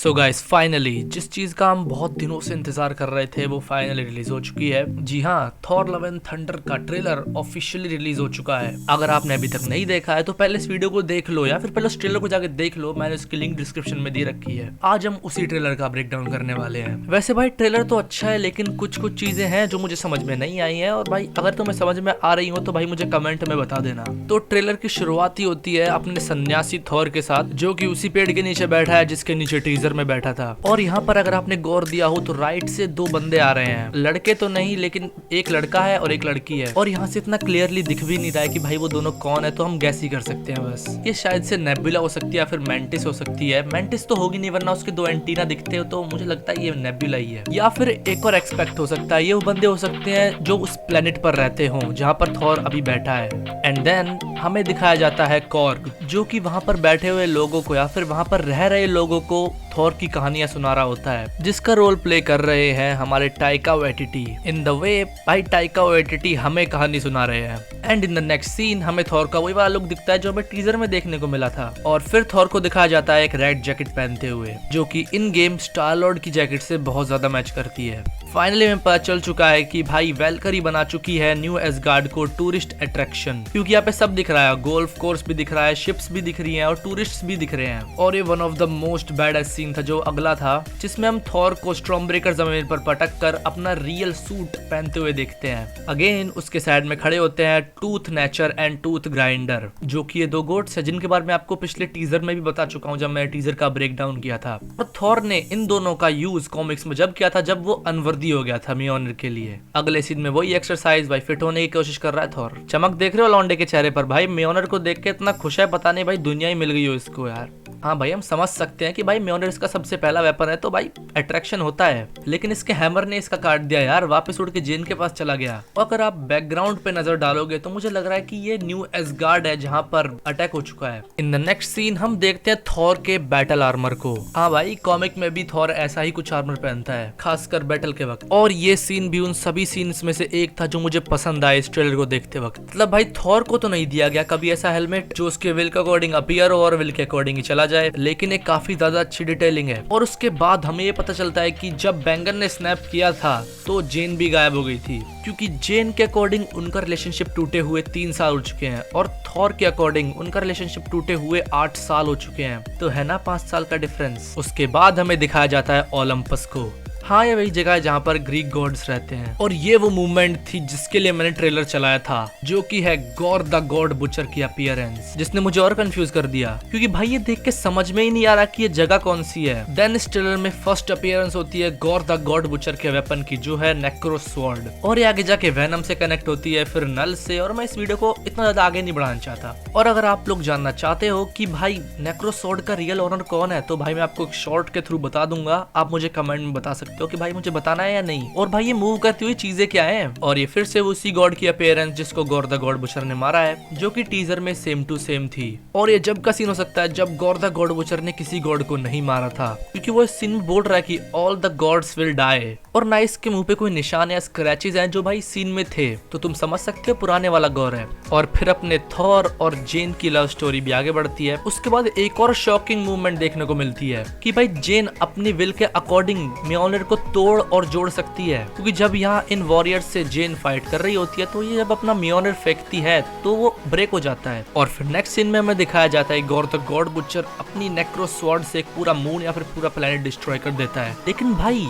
So guys finally जिस चीज का हम बहुत दिनों से इंतजार कर रहे थे वो फाइनली रिलीज हो चुकी है। जी हाँ, थॉर लव एंड थंडर का ट्रेलर ऑफिशियली रिलीज हो चुका है। अगर आपने अभी तक नहीं देखा है तो पहले इस वीडियो को देख लो या फिर पहले उस ट्रेलर को जाके देख लो, मैंने उसकी लिंक डिस्क्रिप्शन में दे रखी है। आज हम उसी ट्रेलर का ब्रेकडाउन करने वाले हैं। वैसे भाई ट्रेलर तो अच्छा है लेकिन कुछ कुछ चीजें हैं जो मुझे समझ में नहीं आई है, और भाई अगर तुम्हें समझ में आ रही हो तो भाई मुझे कमेंट में बता देना। तो ट्रेलर की शुरुआत ही होती है अपने सन्यासी थॉर के साथ, जो कि उसी पेड़ के नीचे बैठा है जिसके नीचे टीजर में बैठा था। और यहाँ पर अगर आपने गौर दिया हो तो राइट से दो बंदे आ रहे हैं, लड़के तो नहीं लेकिन एक लड़का है और एक लड़की है। और यहाँ से इतना क्लियरली दिख भी नहीं रहा है कि भाई वो दोनों कौन है, तो हम गैस ही कर सकते हैं बस। ये शायद से नेबुला हो सकती है या फिर मेंटिस हो सकती है। मेंटिस तो होगी नहीं वरना उसके दो एंटीना दिखते हो, तो मुझे लगता है ये नेबुला ही है। या फिर एक और एक्सपेक्ट हो सकता है, ये वो बंदे हो सकते हैं जो उस प्लेनेट पर रहते हों जहाँ पर थॉर अभी बैठा है। एंड देन हमें दिखाया जाता है कॉर्ग, जो कि वहाँ पर बैठे हुए लोगों को या फिर वहाँ पर रह रहे लोगों को थॉर की कहानियां सुना रहा होता है, जिसका रोल प्ले कर रहे हैं हमारे Taika Waititi. In the way भाई टाइका वाइटिटी हमें कहानी सुना रहे हैं। And in the next scene हमें थॉर का वही वाला लुक दिखता है जो हमें टीजर में देखने को मिला था। और फिर थॉर को दिखाया जाता है एक रेड जैकेट पहनते हुए, जो कि इन गेम स्टार लॉर्ड की जैकेट से बहुत ज्यादा मैच करती है। फाइनली हमें पता चल चुका है कि भाई वेलकरी बना चुकी है न्यू एसगार्ड को टूरिस्ट अट्रैक्शन, क्योंकि यहाँ पे सब दिख रहा है, गोल्फ कोर्स भी दिख रहा है, शिप्स भी दिख रही हैं और टूरिस्ट भी दिख रहे हैं। और ये one of the most bad scene था जो अगला था, जिसमें हम थॉर को स्टॉर्म ब्रेकर जमीन पर पटक कर अपना रियल सूट पहनते हुए देखते हैं। अगेन उसके साइड में खड़े होते हैं tooth nature and tooth grinder, जो कि ये दो गोट्स है जिनके बारे में आपको पिछले टीजर में भी बता चुका हूँ जब मैंने टीजर का ब्रेक डाउन किया था। और थॉर ने इन दोनों का यूज कॉमिक्स में जब किया था जब वो अनवर्दी हो गया था म्योनर के लिए। अगले सीन में वही एक्सरसाइज भाई फिट होने की कोशिश कर रहा है थॉर। चमक देख रहे हो लौंडे के चेहरे पर, भाई म्योनर को देख के इतना खुश है, पता नहीं भाई दुनिया ही मिल गई हो इसको यार। हाँ भाई हम समझ सकते हैं कि भाई म्योनर इसका सबसे पहला वेपन है तो भाई अट्रैक्शन होता है, लेकिन इसके हैमर ने इसका काट दिया यार, वापस उड़ के जेन के पास चला गया। और अगर आप बैकग्राउंड पे नजर डालोगे तो मुझे लग रहा है कि ये न्यू एसगार्ड है जहाँ पर अटैक हो चुका है। इन द नेक्स्ट सीन हम देखते हैं थॉर के बैटल आर्मर को। हाँ भाई कॉमिक में भी थॉर ऐसा ही कुछ आर्मर पहनता है, खासकर बैटल के वक्त। और ये सीन भी उन सभी सीन्स में से एक था जो मुझे पसंद आया इस ट्रेलर को देखते वक्त। मतलब भाई थॉर को तो नहीं दिया गया कभी ऐसा हेलमेट जो उसके विल के अकॉर्डिंग अपीयर हो और विल के अकॉर्डिंग ही चला जाए, लेकिन एक काफी ज्यादा अच्छी डिटेलिंग है। और उसके बाद हमें ये पता चलता है कि जब बैंगन ने स्नैप किया था तो जेन भी गायब हो गई थी, क्योंकि जेन के अकॉर्डिंग उनका रिलेशनशिप टूटे हुए 3 साल हो चुके हैं और थॉर के अकॉर्डिंग उनका रिलेशनशिप टूटे हुए 8 साल हो चुके हैं, तो है ना 5 साल का डिफरेंस। उसके बाद हमें दिखाया जाता है ओलंपस को। हाँ ये वही जगह है जहाँ पर ग्रीक गॉड्स रहते हैं। और ये वो मूवमेंट थी जिसके लिए मैंने ट्रेलर चलाया था, जो कि है गॉर द गॉड बुचर की अपीयरेंस, जिसने मुझे और कंफ्यूज कर दिया, क्योंकि भाई ये देख के समझ में ही नहीं आ रहा कि ये जगह कौन सी है। देन इस ट्रेलर में फर्स्ट अपीयरेंस होती है गॉर द गॉड बुचर के वेपन की, जो है नेक्रो स्वॉर्ड, और ये आगे जाके वेनम से कनेक्ट होती है, फिर नल से। और मैं इस वीडियो को इतना ज्यादा आगे नहीं बढ़ाना चाहता। और अगर आप लोग जानना चाहते हो कि भाई नेक्रो स्वॉर्ड का रियल ओनर कौन है, तो भाई मैं आपको एक शॉर्ट के थ्रू बता दूंगा, आप मुझे कमेंट में बता सकते हो कि भाई मुझे बताना है या नहीं। और भाई ये मूव करती हुई चीजें क्या हैं। और ये फिर से उसी गॉड की अपीयरेंस जिसको गॉर द गॉड बुचर ने मारा है, जो कि टीजर में सेम टू सेम थी। और ये जब का सीन हो सकता है जब गॉर द गॉड बुचर ने किसी गॉड को नहीं मारा था, क्योंकि वो इस सीन में बोल रहा है कि all the gods will die. और ना इसके मुंह पे कोई निशान या स्क्रैचेस हैं जो भाई सीन में थे, तो तुम समझ सकते हो पुराने वाला गॉर है। और फिर अपने थॉर और जेन की लव स्टोरी भी आगे बढ़ती है। उसके बाद एक और शॉकिंग मूवमेंट देखने को मिलती है कि भाई जेन अपनी विल के अकॉर्डिंग म्योनर को तोड़ और जोड़ सकती है, क्योंकि जब यहाँ इन वॉरियर्स से जेन फाइट कर रही होती है तो ये जब अपना म्योनर फेंकती है तो वो ब्रेक हो जाता है। और फिर नेक्स्ट सीन में हमें दिखाया जाता है गॉर द गॉड बुचर अपनी नेक्रो स्वॉर्ड से एक पूरा मून या फिर पूरा प्लेनेट डिस्ट्रॉय कर देता है। लेकिन भाई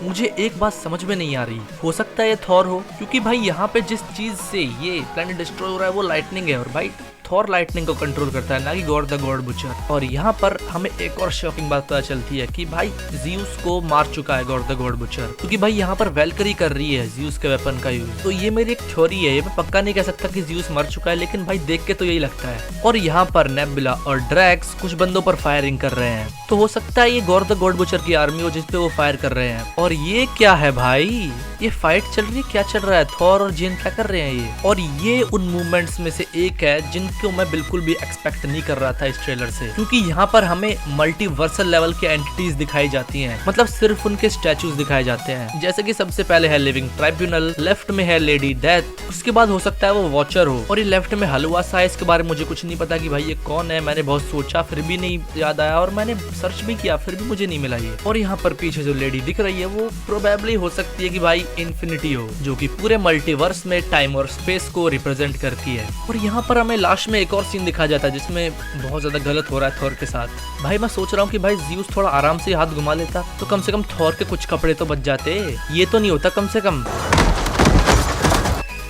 मुझे एक बात समझ में नहीं आ रही, हो सकता है ये थॉर हो, क्योंकि भाई यहाँ पे जिस चीज से ये प्लेनेट डिस्ट्रॉय हो रहा है वो लाइटनिंग है, और भाई थॉर लाइटनिंग को कंट्रोल करता है, ना कि गॉड द गॉड बुचर। और यहाँ पर हमें एक और शॉकिंग बात पता चलती है कि भाई ज़्यूस को मार चुका है गॉड द गॉड बुचर, क्योंकि भाई यहाँ पर वेलकरी कर रही है ज़्यूस के वेपन का यूज। तो ये मेरी एक थ्योरी है, ये मैं पक्का नहीं कह सकता कि ज़्यूस मर चुका है, लेकिन भाई देख के तो यही लगता है। और यहाँ पर नेबुला और ड्रैक्स कुछ बंदों पर फायरिंग कर रहे हैं, तो हो सकता है ये गॉड द गॉड बुचर की आर्मी हो जिसपे वो फायर कर रहे हैं। और ये क्या है भाई, ये फाइट चल रही है, क्या चल रहा है, थॉर और जेन क्या कर रहे हैं ये। और ये उन मूवमेंट्स में से एक है जिन क्यों मैं बिल्कुल भी एक्सपेक्ट नहीं कर रहा था इस ट्रेलर से, क्योंकि यहाँ पर हमें मल्टीवर्सल लेवल के एंटिटीज दिखाई जाती हैं, मतलब सिर्फ उनके स्टैचूज दिखाए जाते हैं। जैसे कि सबसे पहले है लिविंग ट्राइब्यूनल, लेफ्ट में है लेडी डेथ, उसके बाद हो सकता है वो वॉचर हो, और ये लेफ्ट में हलवा सा है। इसके बारे में मुझे कुछ नहीं पता कि भाई ये कौन है, मैंने बहुत सोचा फिर भी नहीं याद आया, और मैंने सर्च भी किया फिर भी मुझे नहीं मिला ये। और यहाँ पर पीछे जो लेडी दिख रही है वो प्रोबेबली हो सकती है कि भाई इन्फिनिटी हो, जो कि पूरे मल्टीवर्स में टाइम और स्पेस को रिप्रेजेंट करती है। और यहाँ पर हमें लास्ट में एक और सीन दिखाया जाता है जिसमें बहुत ज्यादा गलत हो रहा है थॉर के साथ। भाई मैं सोच रहा हूँ कि भाई ज़्यूस थोड़ा आराम से हाथ घुमा लेता तो कम से कम थॉर के कुछ कपड़े तो बच जाते, ये तो नहीं होता कम से कम।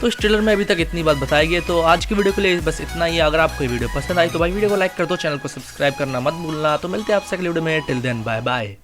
तो इस ट्रेलर में अभी तक इतनी बात बताई गई, तो आज की वीडियो के लिए बस इतना ही। अगर आपको ये वीडियो पसंद आई तो भाई वीडियो को लाइक कर दो, चैनल को सब्सक्राइब करना मत भूलना। तो मिलते हैं आपसे अगली वीडियो में, टिल देन बाय बाय।